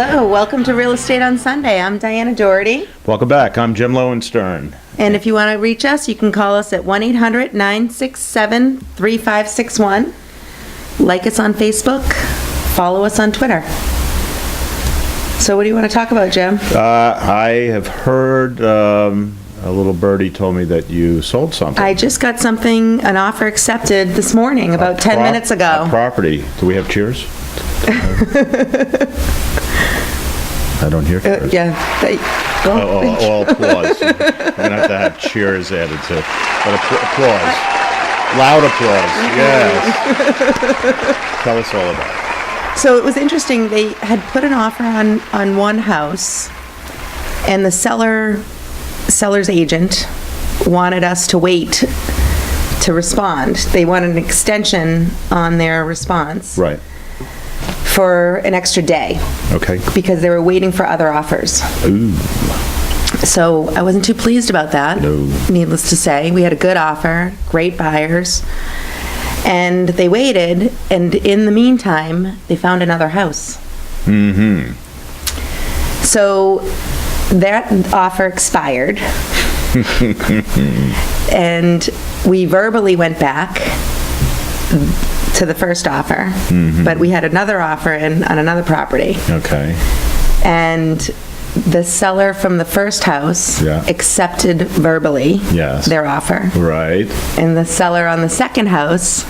Hello, welcome to Real Estate on Sunday. I'm Diana Doherty. Welcome back. I'm Jim Lowenstern. And if you want to reach us, you can call us at 1-800-967-3561. Like us on Facebook. Follow us on Twitter. So what do you want to talk about, Jim? I have heard, a little birdie told me that you sold something. I just got something, an offer accepted this morning, about 10 minutes ago. A property. Do we have cheers? I don't hear cheers. All applause. We're going to have cheers added to it. But applause. Loud applause. Yes. Tell us all about it. So it was interesting. They had put an offer on one house, and the seller's agent wanted us to wait to respond. They wanted an extension on their response. Right. For an extra day. Okay. Because they were waiting for other offers. Ooh. So I wasn't too pleased about that. No. Needless to say, we had a good offer, great buyers, and they waited, and in the meantime, they found another house. Mm-hmm. So that offer expired, and we verbally went back to the first offer, but we had another offer on another property. Okay. And the seller from the first house accepted verbally their offer. Right. And the seller on the second house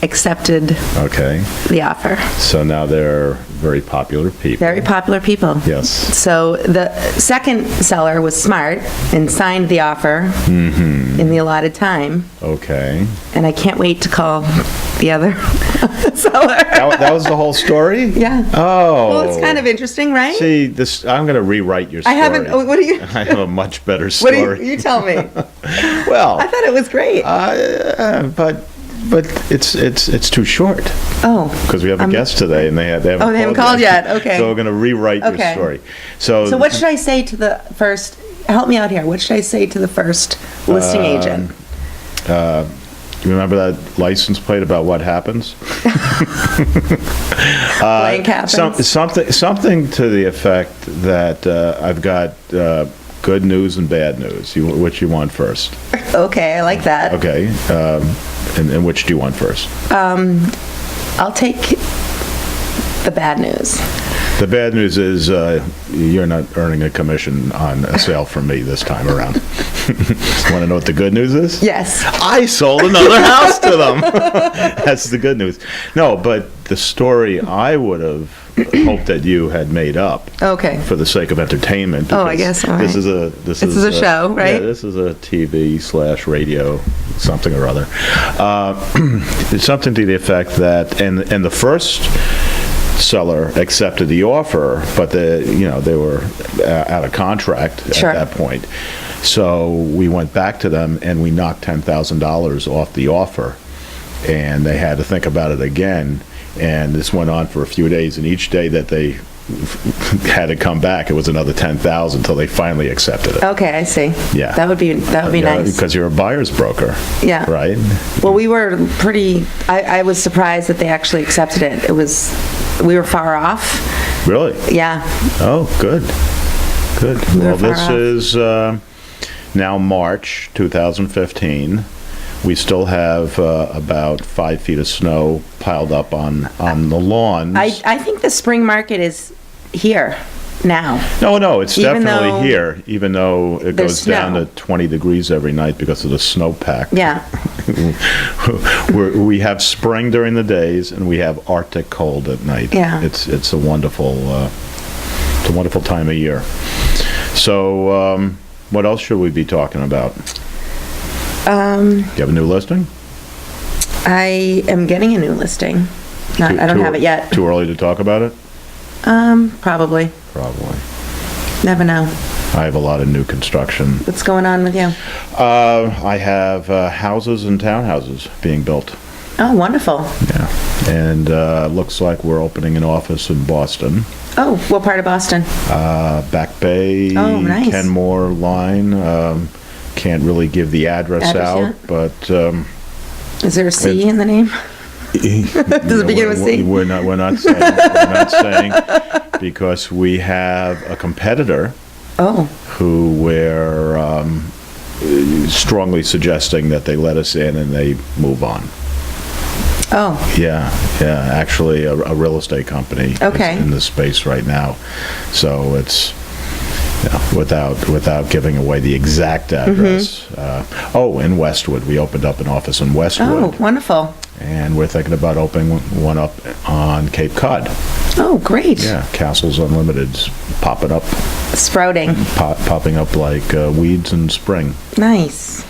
accepted the offer. So now they're very popular people. Very popular people. Yes. So the second seller was smart and signed the offer in the allotted time. Okay. And I can't wait to call the other seller. That was the whole story? Yeah. Oh. Well, it's kind of interesting, right? See, this. I'm going to rewrite your story. I haven't. What do you? I have a much better story. What do you tell me? Well, I thought it was great. But it's too short. Oh. Because we have a guest today, and they haven't. Oh, they haven't called yet. Okay. So we're going to rewrite your story. So what should I say to the first? Help me out here. What should I say to the first listing agent? You remember that license plate about what happens? Blank happens. Something to the effect that I've got good news and bad news. Which you want first? Okay, I like that. Okay. And which do you want first? I'll take the bad news. The bad news is you're not earning a commission on a sale from me this time around. Want to know what the good news is? Yes. I sold another house to them. That's the good news. No, but the story I would have hoped that you had made up. Okay. For the sake of entertainment. Oh, I guess. All right. This is a show, right? Yeah, this is a TV/radio something or other. It's something to the effect that, and the first seller accepted the offer, but they were out of contract at that point. So we went back to them and we knocked $10,000 off the offer, and they had to think about it again. And this went on for a few days, and each day that they had to come back, it was another $10,000 until they finally accepted it. Okay, I see. Yeah, that would be nice. Because you're a buyer's broker. Yeah. Right. Well, we were pretty. I was surprised that they actually accepted it. We were far off. Really? Yeah. Oh, good. Well, this is now March 2015. We still have about 5 feet of snow piled up on the lawns. I think the spring market is here now. No, it's definitely here, even though it goes down to 20 degrees every night because of the snowpack. Yeah. We have spring during the days, and we have Arctic cold at night. Yeah. It's a wonderful time of year. So, what else should we be talking about? Do you have a new listing? I am getting a new listing. I don't have it yet. Too early to talk about it? Probably. Never know. I have a lot of new construction. What's going on with you? I have houses and townhouses being built. Oh, wonderful. Yeah. And looks like we're opening an office in Boston. Oh, what part of Boston? Back Bay, nice. Kenmore line. Can't really give the address out, yet? but... is there a C in the name? Does it begin with C? We're not saying. We're not saying, because we have a competitor who we're strongly suggesting that they let us in and they move on. Oh. Yeah, actually a real estate company is in the space right now. So it's, without giving away the exact address. In Westwood. We opened up an office in Westwood. Oh, wonderful. And we're thinking about opening one up on Cape Cod. Oh, great. Yeah, Castles Unlimited's popping up. Sprouting. Popping up like weeds in spring. Nice.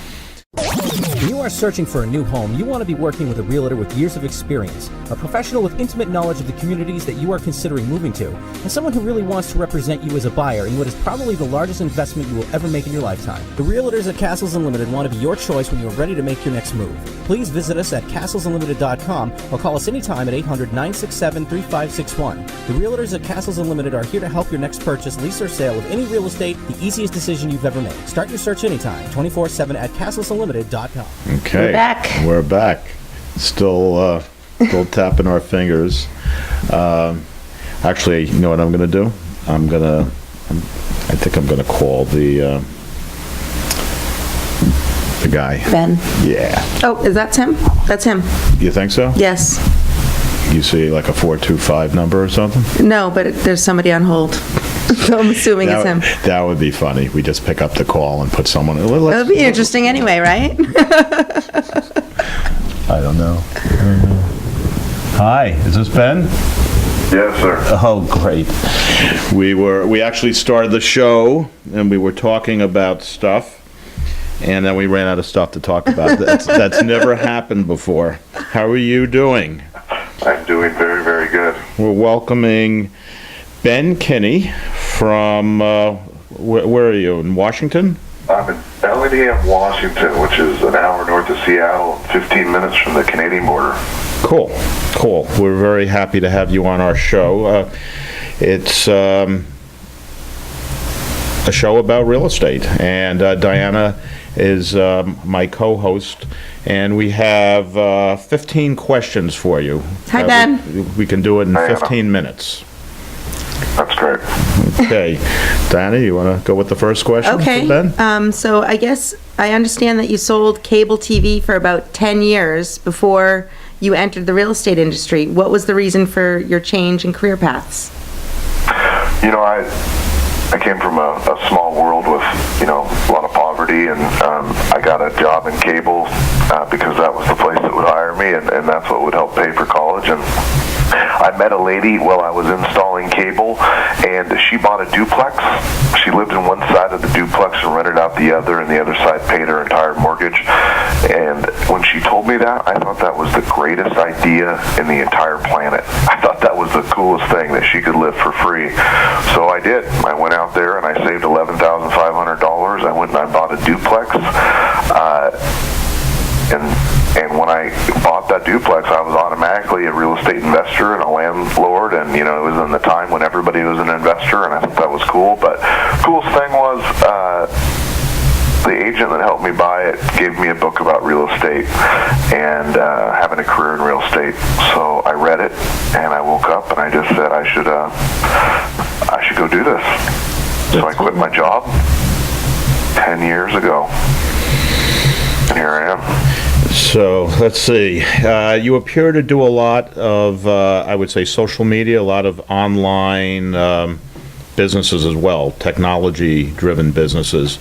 When you are searching for a new home, you want to be working with a realtor with years of experience, a professional with intimate knowledge of the communities that you are considering moving to, and someone who really wants to represent you as a buyer in what is probably the largest investment you will ever make in your lifetime. The realtors at Castles Unlimited want to be your choice when you are ready to make your next move. Please visit us at castlesunlimited.com or call us anytime at 800-967-3561. The realtors at Castles Unlimited are here to help your next purchase, lease, or sale of any real estate the easiest decision you've ever made. Start your search anytime, 24/7 at castlesunlimited.com. Okay, we're back. Still tapping our fingers. Actually, you know what I'm going to do? I think I'm going to call the guy. Ben. Yeah. Oh, is that him? That's him. You think so? Yes. You see like a 425 number or something? No, but there's somebody on hold. So I'm assuming it's him. That would be funny. We just pick up the call and put someone. That would be interesting anyway, right? I don't know. Hi, is this Ben? Yes, sir. Oh, great. We actually started the show and we were talking about stuff, and then we ran out of stuff to talk about. That's never happened before. How are you doing? I'm doing very, very good. We're welcoming Ben Kinney from, where are you, in Washington? I'm in Bellingham, Washington, which is an hour north of Seattle, 15 minutes from the Canadian border. Cool. We're very happy to have you on our show. It's a show about real estate, and Diana is my co-host, and we have 15 questions for you. Hi, Ben. We can do it in 15 minutes. That's great. Okay. Diana, you want to go with the first question for Ben? So I guess I understand that you sold cable TV for about 10 years before you entered the real estate industry. What was the reason for your change in career paths? I came from a small world with, a lot of poverty, and I got a job in cable because that was the place that would hire me, and that's what would help pay for college. And I met a lady while I was installing cable, and she bought a duplex. She lived in one side of the duplex and rented out the other, and the other side paid her entire mortgage. And when she told me that, I thought that was the greatest idea in the entire planet. I thought that was the coolest thing, that she could live for free. So I did. I went out there and I saved $11,500. I went and I bought a duplex. And when I bought that duplex, I was automatically a real estate investor and a landlord, and it was in the time when everybody was an investor, and I thought that was cool. But coolest thing was the agent that helped me buy it gave me a book about real estate and having a career in real estate. So I read it, and I woke up and I just said I should go do this. So I quit my job 10 years ago, and here I am. So let's see. You appear to do a lot of, I would say, social media, a lot of online businesses as well, technology-driven businesses.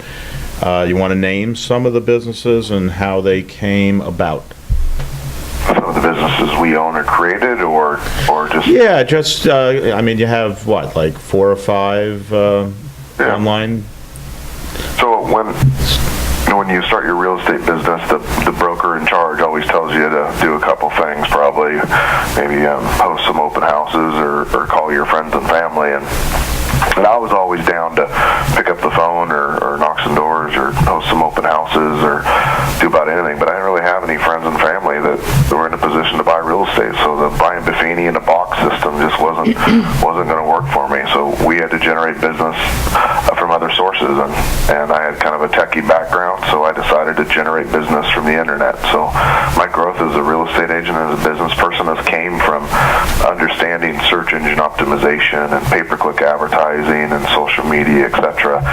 You want to name some of the businesses and how they came about? Some of the businesses we own or created, or just... Yeah, just, you have, what, like 4 or 5 online? So when you start your real estate business, the broker in charge always tells you to do a couple things, probably maybe host some open houses or call your friends and family. And I was always down to pick up the phone or knock some doors or host some open houses or do about anything. But I didn't really have any friends and family that were in a position to buy real estate. So the buying Buffini in a box system just wasn't going to work for me. So we had to generate business from other sources, and I had kind of a techie background, so I decided to generate business from the internet. So my growth as a real estate agent, as a business person, has came from understanding search engine optimization and pay-per-click advertising and social media, etc.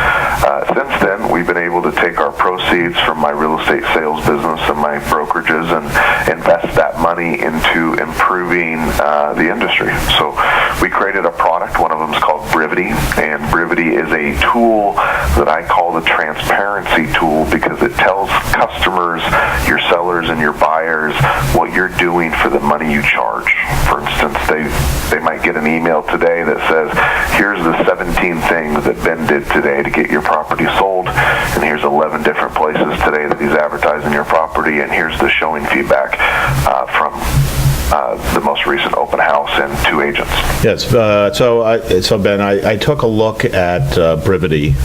Since then, we've been able to take our proceeds from my real estate sales business and my brokerages and invest that money into improving the industry. So we created a product. One of them is called Brivity, and Brivity is a tool that I call the transparency tool because it tells customers, your sellers and your buyers, what you're doing for the money you charge. For instance, they might get an email today that says, here's the 17 things that Ben did today to get your property sold, and here's 11 different places today that he's advertising your property, and here's the showing feedback from the most recent open house and 2 agents. Yes. So Ben, I took a look at Brivity.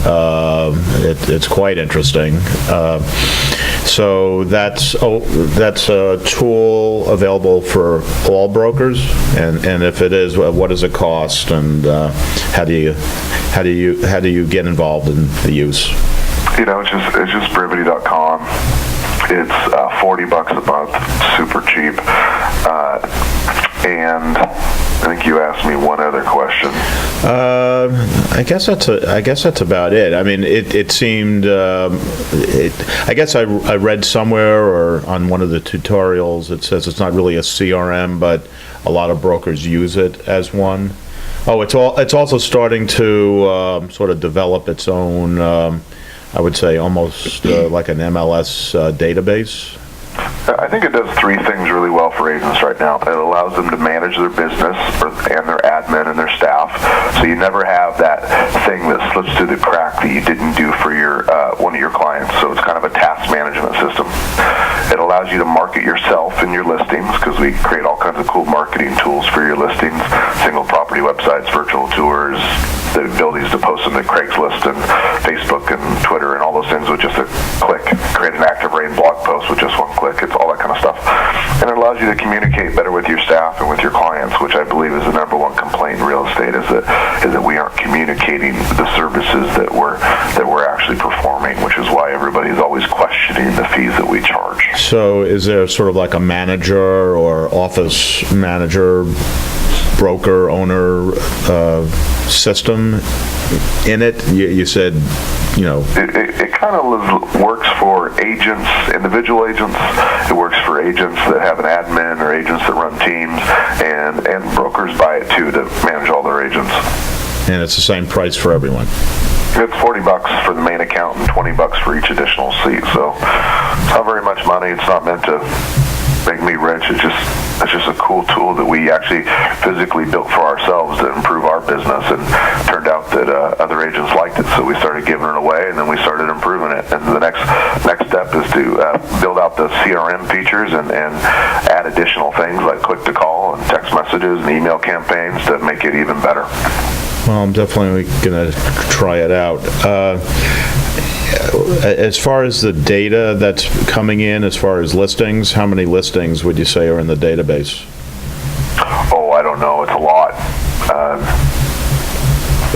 It's quite interesting. So that's a tool available for all brokers, and if it is, what does it cost, and how do you get involved in the use? You know, it's just Brivity.com. It's $40 a month, super cheap. And I think you asked me one other question. I guess that's about it. I mean, it seemed. I guess I read somewhere or on one of the tutorials it says it's not really a CRM, but a lot of brokers use it as one. Oh, it's also starting to sort of develop its own. I would say almost like an MLS database. I think it does 3 things really well for agents right now. It allows them to manage their business and their admin and their staff, so you never have that thing that slips through the crack that you didn't do for your one of your clients. So it's kind of a task management system. It allows you to market yourself and your listings, because we create all kinds of cool marketing tools for your listings, single property websites, virtual tours, the abilities to post them to Craigslist and Facebook and Twitter and all those things with just a click. Create an active rain blog post with just one click. It's all that kind of stuff. And it allows you to communicate better with your staff and with your clients, which I believe is the number one complaint in real estate, is that we aren't communicating the services that we're actually performing, which is why everybody's always questioning the fees that we charge. So is there sort of like a manager or office manager, broker, owner system in it? You said, you know. It kind of works for agents, individual agents. It works for agents that have an admin or agents that run teams, and brokers buy it too to manage all their agents. And it's the same price for everyone. It's $40 for the main account and $20 for each additional seat. So it's not very much money. It's not meant to make me rich. It's just a cool tool that we actually physically built for ourselves to improve our business, and it turned out that other agents liked it, so we started giving it away, and then we started improving it. And the next step is to build out the CRM features and add additional things like click to call and text messages and email campaigns to make it even better. Well, I'm definitely going to try it out. As far as the data that's coming in, as far as listings, how many listings would you say are in the database? Oh, I don't know. It's a lot.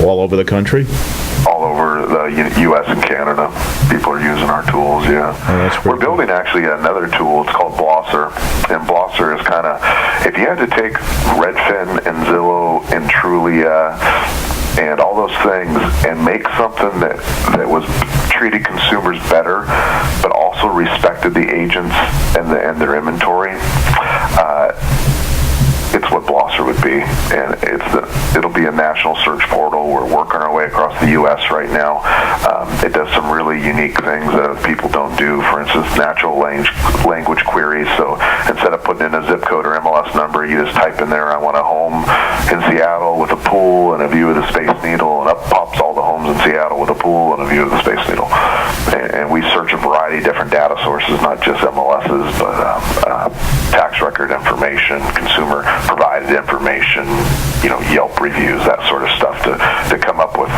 All over the country? All over the U.S. and Canada. People are using our tools, yeah. Oh, we're building actually another tool. It's called Blosser. And Blosser is kind of, if you had to take Redfin and Zillow and Trulia and all those things and make something that was treated consumers better, but also respected the agents and their inventory, it's what Blosser would be, and it'll be a national search portal. We're working our way across the U.S. right now. It does some really unique things that people don't do. For instance, natural language queries. So instead of putting in a zip code or MLS number, you just type in there, I want a home in Seattle with a pool and a view of the Space Needle, and up pops all the homes in Seattle with a pool and a view of the Space Needle. And we search a variety of different data sources, not just MLSs, but tax record information, consumer provided information, Yelp reviews, that sort of stuff, to come up with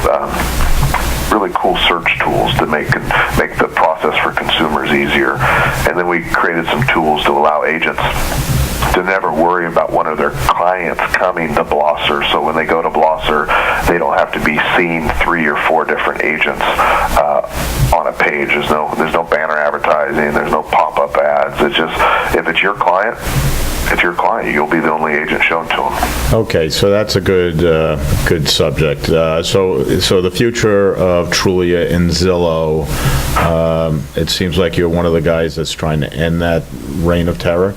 really cool search tools to make the process for consumers hours easier. And then we created some tools to allow agents to never worry about one of their clients coming to Blosser. So when they go to Blosser, they don't have to be seeing 3 or 4 different agents on a page. There's no banner advertising. There's no pop-up ads. It's just, if it's your client, you'll be the only agent shown to them. Okay, so that's a good subject. So the future of Trulia and Zillow, it seems like you're one of the guys that's trying to end that reign of terror.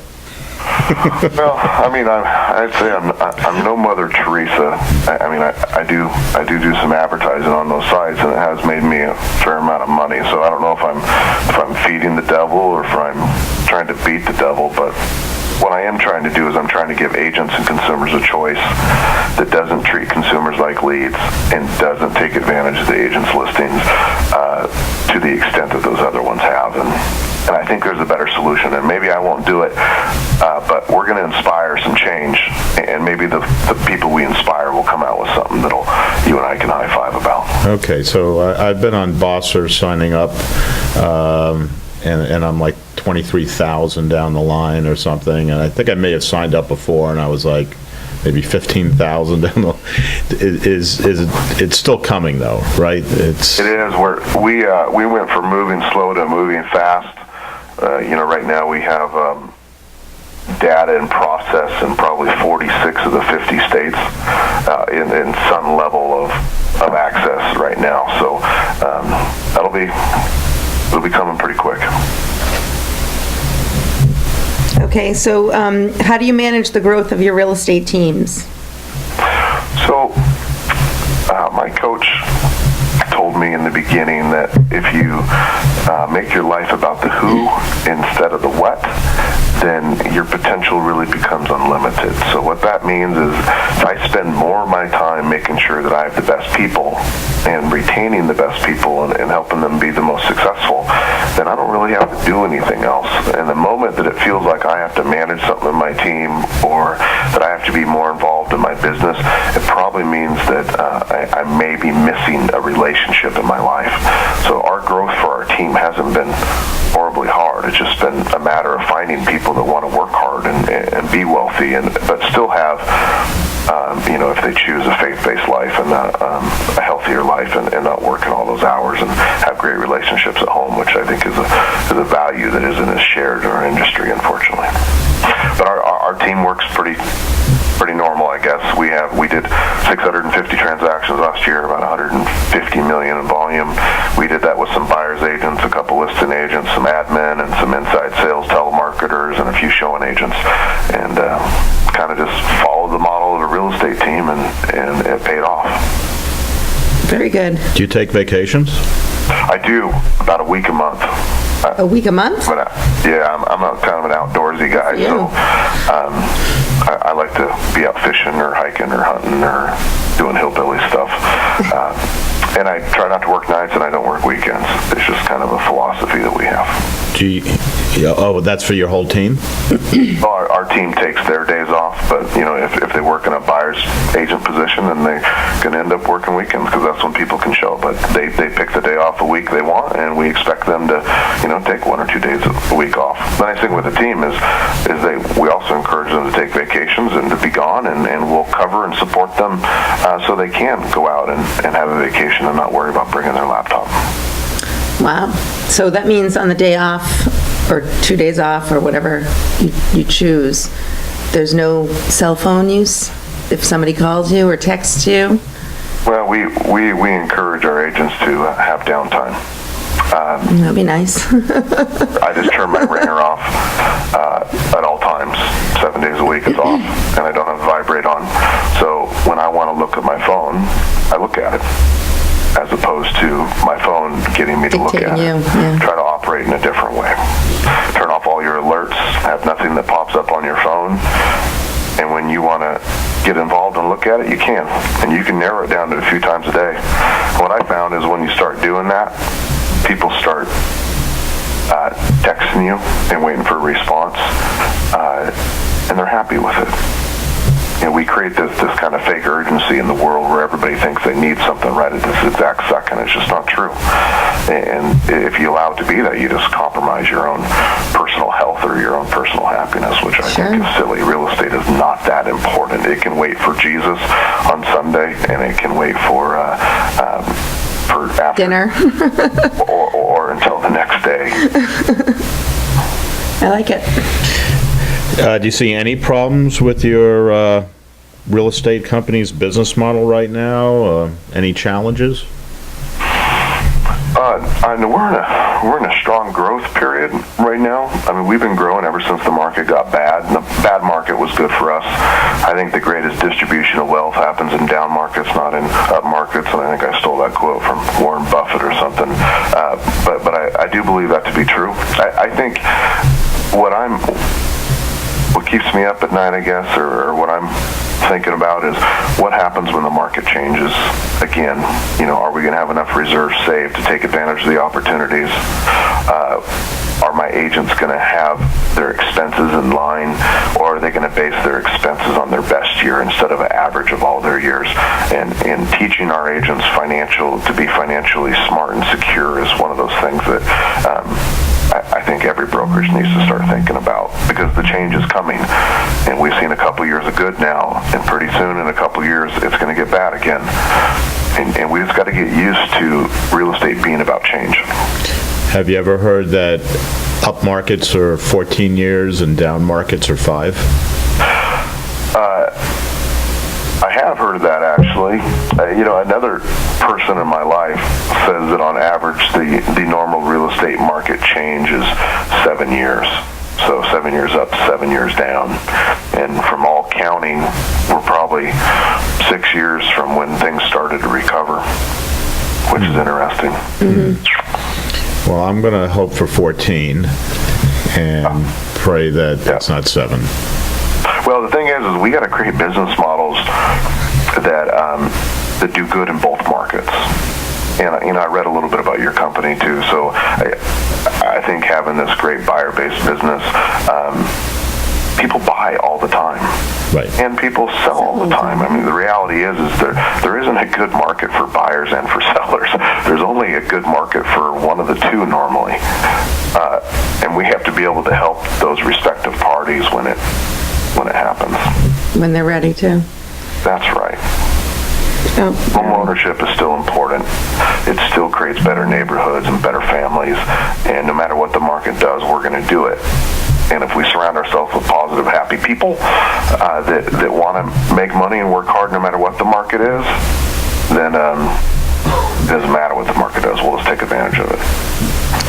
Well, I mean, I'd say I'm no Mother Teresa. I do some advertising on those sites, and it has made me a fair amount of money. So I don't know if I'm feeding the devil or if I'm trying to beat the devil, but what I am trying to do is I'm trying to give agents and consumers a choice that doesn't treat consumers like leads and doesn't take advantage of the agent's listings to the extent that those other ones have. And I think there's a better solution, and maybe I won't do it, but we're going to inspire some change, and maybe the people we inspire will come out with something that'll you and I can high five about. Okay, so I've been on Blosser signing up, and I'm like 23,000 down the line or something, and I think I may have signed up before, and I was like maybe 15,000 down the. It's still coming though, right? It is. We went from moving slow to moving fast. Right now we have data in process in probably 46 of the 50 states in some level of access right now. So it'll be coming pretty quick. Okay, so how do you manage the growth of your real estate teams? So my coach told me in the beginning that if you make your life about the who instead of the what, then your potential really becomes unlimited. So what that means is if I spend more of my time making sure that I have the best people and retaining the best people and helping them be the most successful, then I don't really have to do anything else. And the moment that it feels like I have to manage something in my team or that I have to be more involved in my business, it probably means that I may be missing a relationship in my life. So our growth for our team hasn't been horribly hard. It's just been a matter of finding people that want to work hard and be wealthy, but still have, if they choose a faith-based life and a healthier life and not working all those hours and have great relationships at home, which I think is a value that isn't as shared in our industry, unfortunately. But our team works pretty normal, I guess. We did 650 transactions last year, about 150 million in volume. We did that with some buyers agents, a couple listing agents, some admin, and some inside sales telemarketers, and a few showing agents, and kind of just followed the model of a real estate team, and it paid off. Very good. Do you take vacations? I do, about a week a month. A week a month? But I'm a kind of an outdoorsy guy, so I like to be out fishing or hiking or hunting or doing hillbilly stuff. And I try not to work nights, and I don't work weekends. It's just kind of a philosophy that we have. That's for your whole team? Well, our team takes their days off, but if they work in a buyer's agent position, then they're going to end up working weekends because that's when people can show. But they pick the day off a week they want, and we expect them to take 1 or 2 days a week off. The nice thing with the team is we also encourage them to take vacations and to be gone, and we'll cover and support them so they can go out and have a vacation and not worry about bringing their laptop. Wow. So that means on the day off or 2 days off or whatever you choose, there's no cell phone use if somebody calls you or texts you? Well, we encourage our agents to have downtime. That'd be nice. I just turn my ringer off at all times. 7 days a week it's off, and I don't have vibrate on. So when I want to look at my phone, I look at it, as opposed to my phone getting me to look at it. Yeah. Try to operate in a different way. Turn off all your alerts, have nothing that pops up on your phone, and when you want to get involved and look at it, you can. And you can narrow it down to a few times a day. What I found is when you start doing that, people start texting you and waiting for a response, and they're happy with it. we create this kind of fake urgency in the world where everybody thinks they need something right at this exact second. It's just not true. And if you allow it to be that, you just compromise your own personal health or your own personal happiness, which I think is silly. Real estate is not that important. It can wait for Jesus on Sunday, and it can wait for after Dinner. or until the next day. I like it. Do you see any problems with your real estate company's business model right now? Any challenges? We're in a strong growth period right now. I mean, we've been growing ever since the market got bad. And the bad market was good for us. I think the greatest distribution of wealth happens in down markets, not in up markets. And I think I stole that quote from Warren Buffett or something. But I do believe that to be true. I think what keeps me up at night, I guess, or what I'm thinking about is what happens when the market changes again. Are we going to have enough reserves saved to take advantage of the opportunities? Are my agents going to have their expenses in line, or are they going to base their expenses on their best year instead of an average of all their years? And teaching our agents to be financially smart and secure is one of those things that I think every brokerage needs to start thinking about, because the change is coming, and we've seen a couple years of good now, and pretty soon in a couple years it's going to get bad again, and we just got to get used to real estate being about change. Have you ever heard that up markets are 14 years and down markets are 5? I have heard of that, actually. Another person in my life says that on average the normal real estate market change is 7 years. So 7 years up, 7 years down. And from all counting, we're probably 6 years from when things started to recover, which is interesting. Mm-hmm. Well, I'm going to hope for 14 and pray that it's not 7. Well, the thing is we got to create business models that do good in both markets. And I read a little bit about your company too. So I think having this great buyer-based business, people buy all the time, right? And people sell all the time. I mean, the reality is there isn't a good market for buyers and for sellers. There's only a good market for one of the two normally, and we have to be able to help those respective parties when it happens. When they're ready to. That's right. Oh, home ownership is still important. It still creates better neighborhoods and better families, and no matter what the market does, we're going to do it. And if we surround ourselves with positive, happy people that want to make money and work hard no matter what the market is, then it doesn't matter what the market does. We'll just take advantage of it.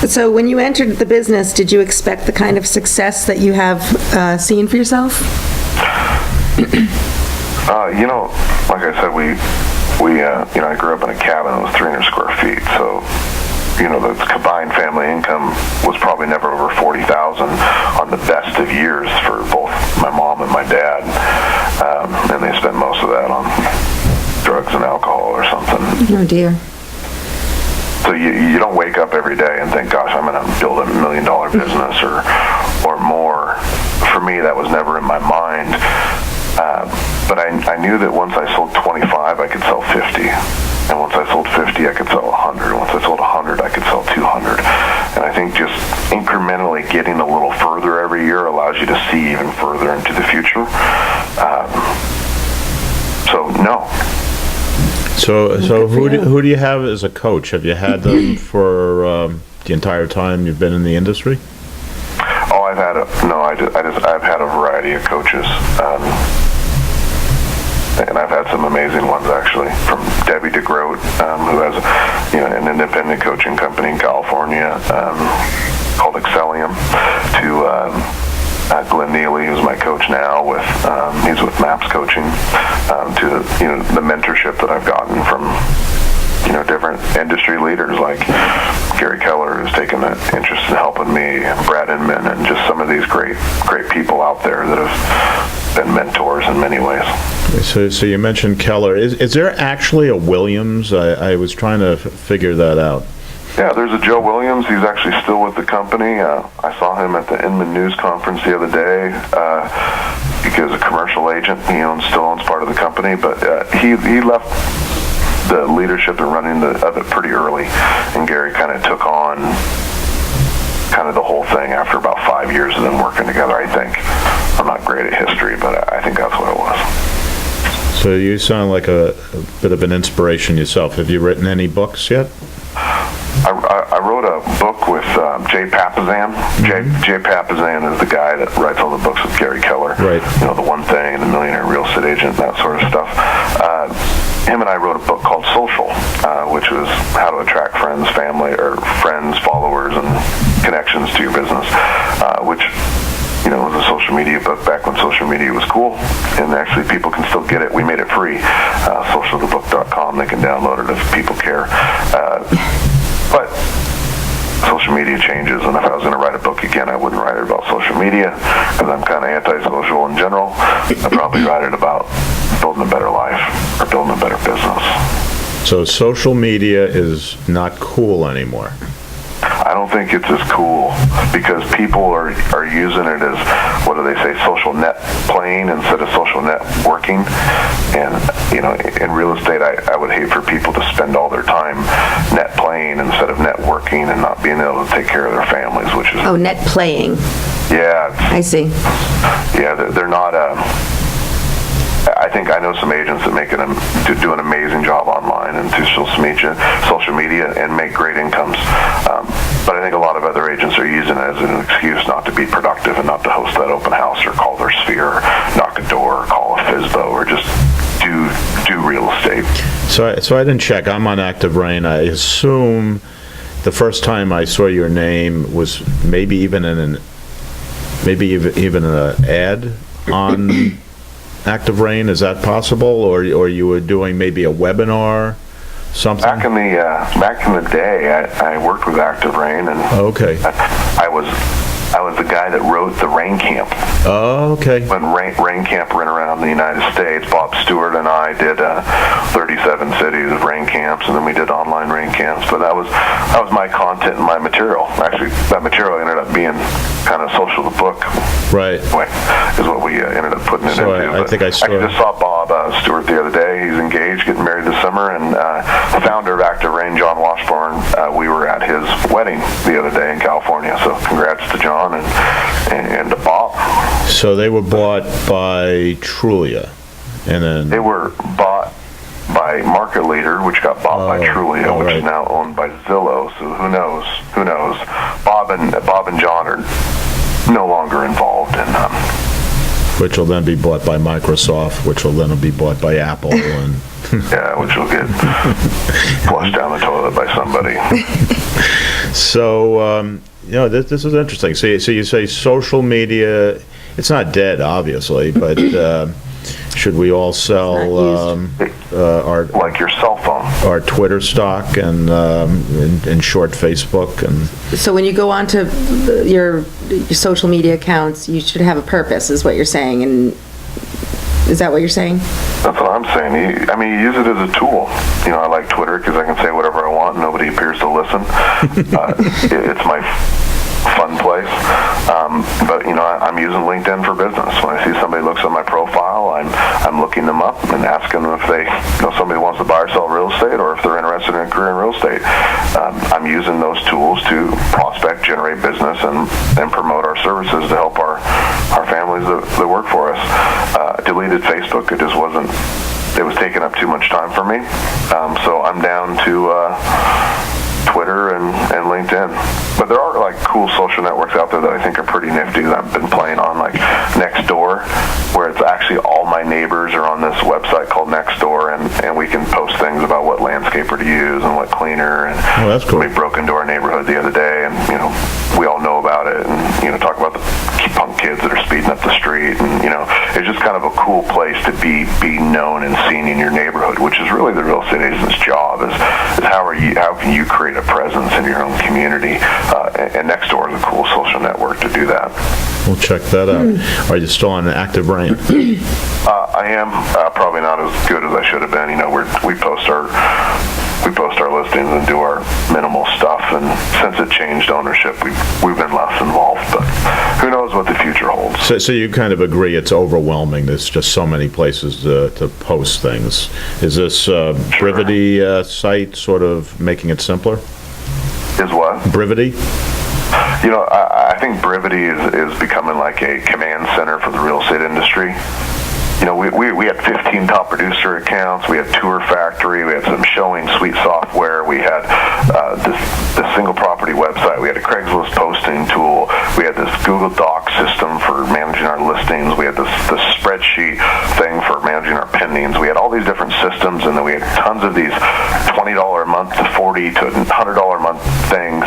So when you entered the business, did you expect the kind of success that you have seen for yourself? Like I said, I grew up in a cabin that was 300 square feet, so, the combined family income was probably never over 40,000 on the best of years for both my mom and my dad, and they spent most of that on drugs and alcohol or something. Oh, dear. So you don't wake up every day and think, gosh, I'm going to build $1 million business or more. For me, that was never in my mind. But I knew that once I sold 25, I could sell 50. And once I sold 50, I could sell 100. Once I sold 100, I could sell 200. And I think just incrementally getting a little further every year allows you to see even further into the future. So, no. So who do you have as a coach? Have you had them for the entire time you've been in the industry? Oh, I've had a variety of coaches. And I've had some amazing ones, actually, from Debbie DeGroat, who has an independent coaching company in California called Excellium, to Glenn Neely, who's my coach now. He's with MAPS Coaching, to the mentorship that I've gotten from different industry leaders like Gary Keller, who's taken an interest in helping me, and Brad Inman, and just some of these great people out there that have been mentors in many ways. So you mentioned Keller. Is there actually a Williams? I was trying to figure that out. Yeah, there's a Joe Williams. He's actually still with the company. I saw him at the Inman News Conference the other day. because a commercial agent, still owns part of the company, but he left the leadership and running of it pretty early, and Gary kind of took on kind of the whole thing after about 5 years of them working together, I think. I'm not great at history, but I think that's what it was. So you sound like a bit of an inspiration yourself. Have you written any books yet? I wrote a book with Jay Papasan. Jay Papasan is the guy that writes all the books with Gary Keller. Right. The One Thing, The Millionaire Real Estate Agent, that sort of stuff. Him and I wrote a book called Social, which was how to attract friends, family, or friends, followers, and connections to your business, which was a social media book back when social media was cool, and actually people can still get it. We made it free. Socialthebook.com. They can download it if people care. But social media changes, and if I was going to write a book again, I wouldn't write it about social media, because I'm kind of antisocial in general. I'd probably write it about building a better life or building a better business. So social media is not cool anymore. I don't think it's as cool, because people are using it as, what do they say, social net playing instead of social networking. And in real estate, I would hate for people to spend all their time net playing instead of networking and not being able to take care of their families, which is net playing. Yeah, I see. Yeah, they're not. I think I know some agents that do an amazing job online and through social media and make great incomes. But I think a lot of other agents are using it as an excuse not to be productive and not to host that open house or call their sphere, or knock a door, or call a FSBO, or just do real estate. So I didn't check. I'm on Active Rain. I assume the first time I saw your name was maybe even an ad on Active Rain. Is that possible, or you were doing maybe a webinar, something? Back in the day, I worked with Active Rain, and okay. I was the guy that wrote the Rain Camp. Oh, okay. When Rain Camp ran around the United States, Bob Stewart and I did 37 cities of Rain Camps, and then we did online Rain Camps. But that was my content and my material. Actually, that material ended up being kind of Social the Book. Right. Is what we ended up putting it into. I think I just saw Bob Stewart the other day. He's engaged, getting married this summer, and the founder of Active Rain, John Washburn, we were at his wedding the other day in California. So congrats to John and to Bob. So they were bought by Trulia, and then they were bought by Market Leader, which got bought by Trulia, which is now owned by Zillow. So who knows? Bob and John are no longer involved in them. Which will then be bought by Microsoft, which will then be bought by Apple, and yeah, which will get flushed down the toilet by somebody. So this is interesting. So you say social media, it's not dead, obviously, but should we all sell our like your cell phone, our Twitter stock, and short Facebook? And so when you go onto your social media accounts, you should have a purpose, is what you're saying. And is that what you're saying? That's what I'm saying. You use it as a tool. I like Twitter because I can say whatever I want and nobody appears to listen. It's my fun place. But I'm using LinkedIn for business. When I see somebody looks at my profile, I'm looking them up and asking them if they, somebody wants to buy or sell real estate, or if they're interested in a career in real estate. I'm using those tools to prospect, generate business, and promote our services to help our families that work for us. Deleted Facebook. It just wasn't. It was taking up too much time for me. So I'm down to Twitter and LinkedIn. But there are cool social networks out there that I think are pretty nifty that I've been playing on, like Nextdoor, where it's actually all my neighbors are on this website called Nextdoor, and we can post things about what landscaper to use and what cleaner. And that's cool. We broke into our neighborhood the other day, and we all know about it, and talk about the punk kids that are speeding up the street, and it's just kind of a cool place to be known and seen in your neighborhood, which is really the real estate agent's job. Is how can you create a presence in your own community? And Nextdoor is a cool social network to do that. We'll check that out. Are you still on Active Rain? I am. Probably not as good as I should have been. We post our we post our listings and do our minimal stuff. And since it changed ownership, we've been less involved. But who knows what the future holds? So you kind of agree it's overwhelming. There's just so many places to post things. Is this Brivity site sort of making it simpler? Is what? Brivity? You know, I think Brivity is becoming like a command center for the real estate industry. You know, we had 15 top producer accounts. We had Tour Factory. We had some showing suite software. We had this single property website. We had a Craigslist posting tool. We had this Google Doc system for managing our listings. We had this spreadsheet thing for managing our pendings. We had all these different systems, and then we had tons of these $20 a month to $40 to $100 a month things.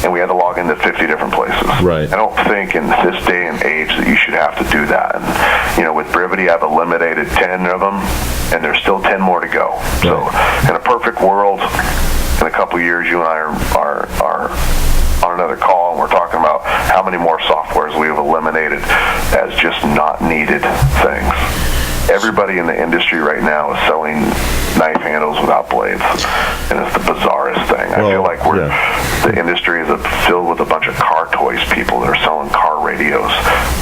And we had to log into 50 different places. Right. I don't think in this day and age that you should have to do that. And, you know, with Brivity, I've eliminated 10 of them, and there's still 10 more to go. Right. So in a perfect world, in a couple of years, you and I are on another call, and we're talking about how many more softwares we have eliminated as just not needed things. Everybody in the industry right now is selling knife handles without blades, and it's the bizarrest thing. I feel like the industry is filled with a bunch of car toys people that are selling car radios.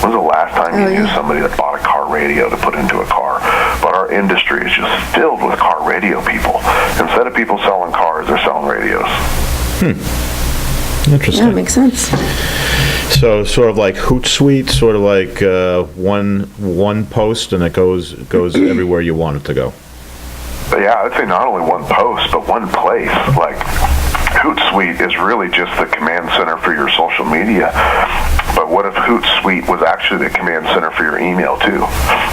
When's the last time you knew somebody that bought a car radio to put into a car? But our industry is just filled with car radio people. Instead of people selling cars, they're selling radios. Interesting. Yeah, it makes sense. So sort of like Hootsuite, sort of like one post and it goes everywhere you want it to go. Yeah, I'd say not only one post, but one place. Like Hootsuite is really just the command center for your social media. But what if Hootsuite was actually the command center for your email too?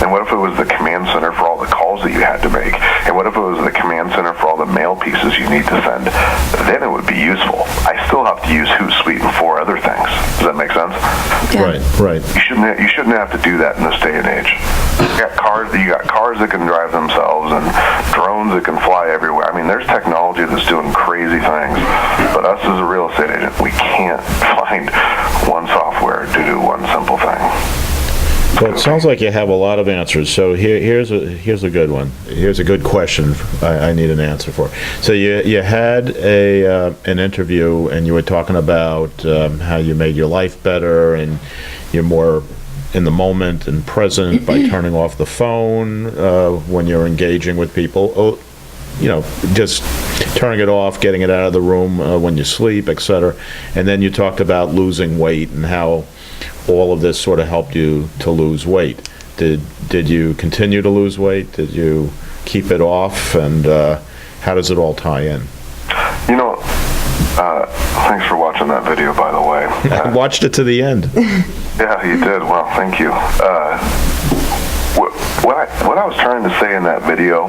And what if it was the command center for all the calls that you had to make? And what if it was the command center for all the mail pieces you need to send? Then it would be useful. I still have to use Hootsuite and 4 other things. Does that make sense? Yeah. Right. You shouldn't have to do that in this day and age. You got cars that can drive themselves and drones that can fly everywhere. I mean, there's technology that's doing crazy things. But us as a real estate agent, we can't find one software to do one simple thing. Well, it sounds like you have a lot of answers. So here's a good one. Here's a good question I need an answer for. So you had an interview and you were talking about how you made your life better and you're more in the moment and present by turning off the phone when you're engaging with people. Just turning it off, getting it out of the room when you sleep, etc. And then you talked about losing weight and how all of this sort of helped you to lose weight. Did you continue to lose weight? Did you keep it off? And how does it all tie in? Thanks for watching that video, by the way. I watched it to the end. Yeah, you did. Well, thank you. What I was trying to say in that video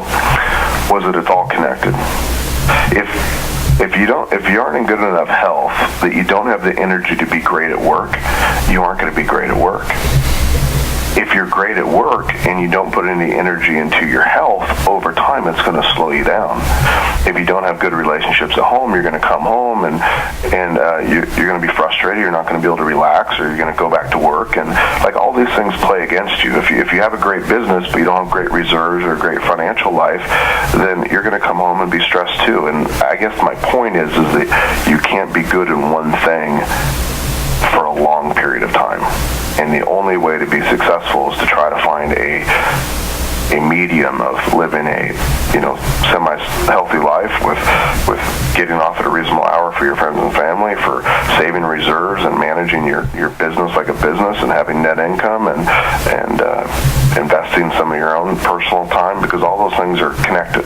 was that it's all connected. If you aren't in good enough health that you don't have the energy to be great at work, you aren't going to be great at work. If you're great at work and you don't put any energy into your health, over time it's going to slow you down. If you don't have good relationships at home, you're going to come home and you're going to be frustrated. You're not going to be able to relax, or you're going to go back to work. And like all these things play against you. If you have a great business but you don't have great reserves or a great financial life, then you're going to come home and be stressed too. And I guess my point is that you can't be good in one thing for a long period of time. And the only way to be successful is to try to find a medium of living a semi-healthy life with getting off at a reasonable hour for your friends and family, for saving reserves and managing your business like a business and having net income and investing some of your own personal time, because all those things are connected.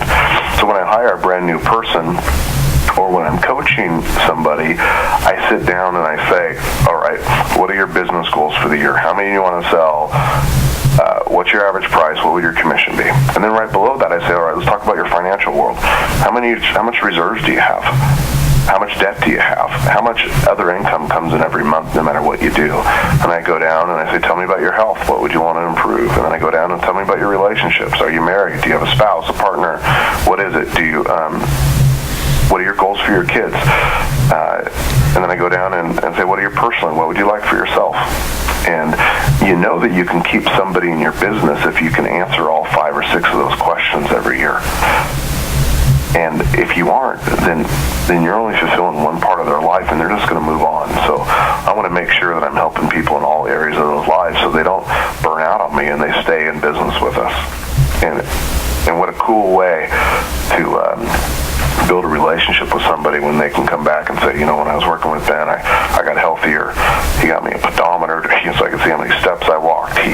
So when I hire a brand new person, or when I'm coaching somebody, I sit down and I say, all right, what are your business goals for the year? How many do you want to sell? What's your average price? What would your commission be? And then right below that, I say, all right, let's talk about your financial world. How much reserves do you have? How much debt do you have? How much other income comes in every month, no matter what you do? And I go down and I say, tell me about your health. What would you want to improve? And then I go down and tell me about your relationships. Are you married? Do you have a spouse, a partner? What is it? What are your goals for your kids? And then I go down and say, what are your personal? What would you like for yourself? And you know that you can keep somebody in your business if you can answer all 5 or 6 of those questions every year. And if you aren't, then you're only fulfilling one part of their life, and they're just going to move on. So I want to make sure that I'm helping people in all areas of those lives so they don't burn out on me and they stay in business with us. And what a cool way to build a relationship with somebody when they can come back and say, you know, when I was working with Ben, I got healthier. He got me a pedometer so I could see how many steps I walked. He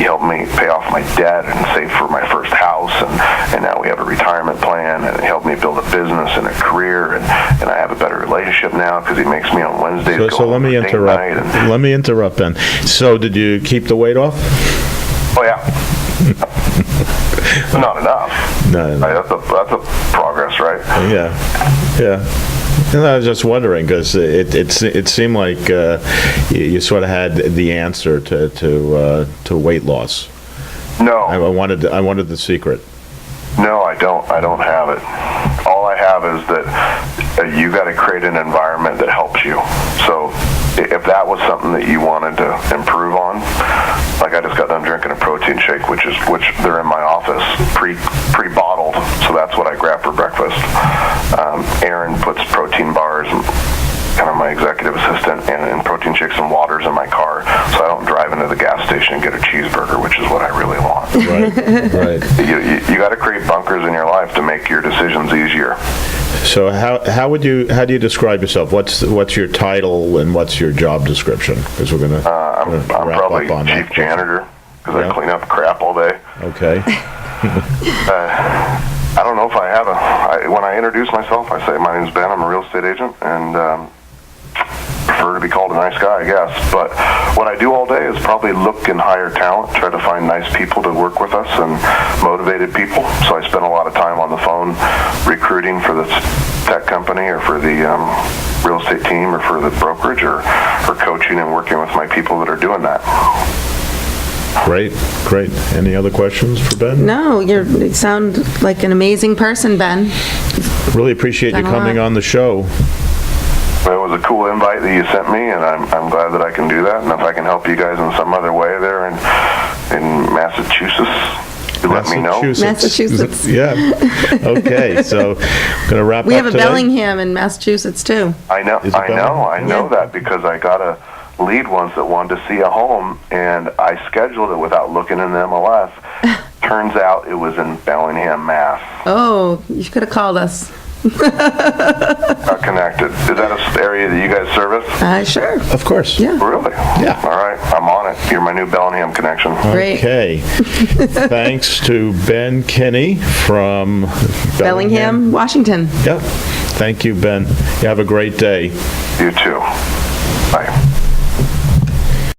helped me pay off my debt and save for my first house, and now we have a retirement plan, and he helped me build a business and a career, and I have a better relationship now because he makes me on Wednesdays So let me interrupt. Let me interrupt, Ben. So did you keep the weight off? Oh, yeah. Not enough. No. That's a progress, right? Yeah. And I was just wondering because it seemed like you sort of had the answer to weight loss. No. I wanted the secret. No, I don't. I don't have it. All I have is that you got to create an environment that helps you. So if that was something that you wanted to improve on, like I just got done drinking a protein shake, which they're in my office pre-bottled, so that's what I grab for breakfast. Aaron puts protein bars, kind of my executive assistant, and protein shakes and waters in my car, so I don't drive into the gas station and get a cheeseburger, which is what I really want. Right. You got to create bunkers in your life to make your decisions easier. So how do you describe yourself? What's your title and what's your job description? Because we're gonna I'm probably chief janitor because I clean up crap all day. Okay. I don't know if I have when I introduce myself, I say my name's Ben. I'm a real estate agent and prefer to be called a nice guy, I guess. But what I do all day is probably look and hire talent, try to find nice people to work with us and motivated people. So I spend a lot of time on the phone recruiting for the tech company or for the real estate team or for the brokerage or coaching and working with my people that are doing that. Great. Any other questions for Ben? No, you sound like an amazing person, Ben. Really appreciate you coming on the show. It was a cool invite that you sent me, and I'm glad that I can do that. And if I can help you guys in some other way there in Massachusetts, let me know. Massachusetts. Yeah. Okay, so I'm going to wrap up We have a today. Bellingham in Massachusetts, too. I know that because I got a lead once that wanted to see a home, and I scheduled it without looking in the MLS. Turns out it was in Bellingham, Mass. Oh, you could have called us. Got connected. Is that an area that you guys service? Sure. Of course. Yeah. Really? Yeah. All right, I'm on it. You're my new Bellingham connection. Great. Okay. Thanks to Ben Kinney from Bellingham, Washington. Yep. Thank you, Ben. You have a great day. You too. Bye.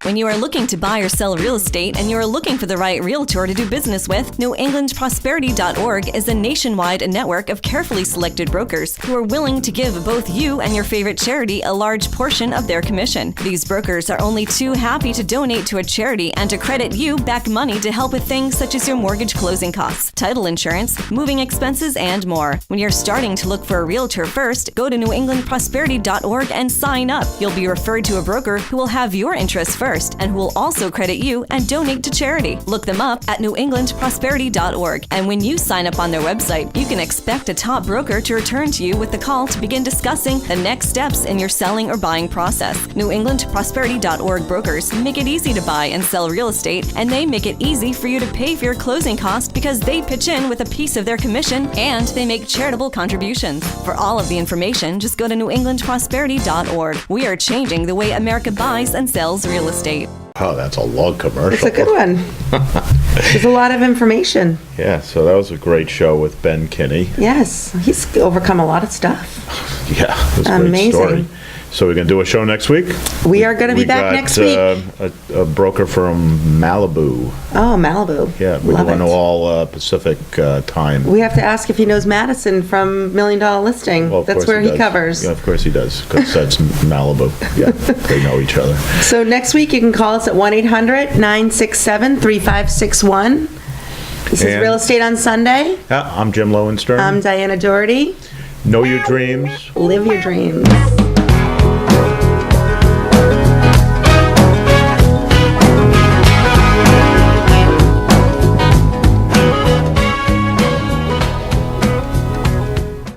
When you are looking to buy or sell real estate and you are looking for the right realtor to do business with, NewEnglandProsperity.org is a nationwide network of carefully selected brokers who are willing to give both you and your favorite charity a large portion of their commission. These brokers are only too happy to donate to a charity and to credit you back money to help with things such as your mortgage closing costs, title insurance, moving expenses, and more. When you're starting to look for a realtor first, go to NewEnglandProsperity.org and sign up. You'll be referred to a broker who will have your interests first and who will also credit you and donate to charity. Look them up at NewEnglandProsperity.org. And when you sign up on their website, you can expect a top broker to return to you with a call to begin discussing the next steps in your selling or buying process. NewEnglandProsperity.org brokers make it easy to buy and sell real estate, and they make it easy for you to pay for your closing costs because they pitch in with a piece of their commission and they make charitable contributions. For all of the information, just go to NewEnglandProsperity.org. We are changing the way America buys and sells real estate. Oh, that's a long commercial. It's a good one. There's a lot of information. Yeah, so that was a great show with Ben Kinney. Yes, he's overcome a lot of stuff. Yeah, it was a great Amazing. story. So we're going to do a show next week? We are going to be back next week. A broker from Malibu. Oh, Malibu. Yeah, we're Love doing it. all Pacific time. We have to ask if he knows Madison from $1 Million Listing. Well, of That's course where he does. covers. Yeah, of course he does, because that's Malibu. Yeah, they know each other. So next week you can call us at 1-800-967-3561. This is And- Real Estate on Sunday. Yeah, I'm Jim Lowenstern. I'm Diana Doherty. Know your dreams. Live your dreams.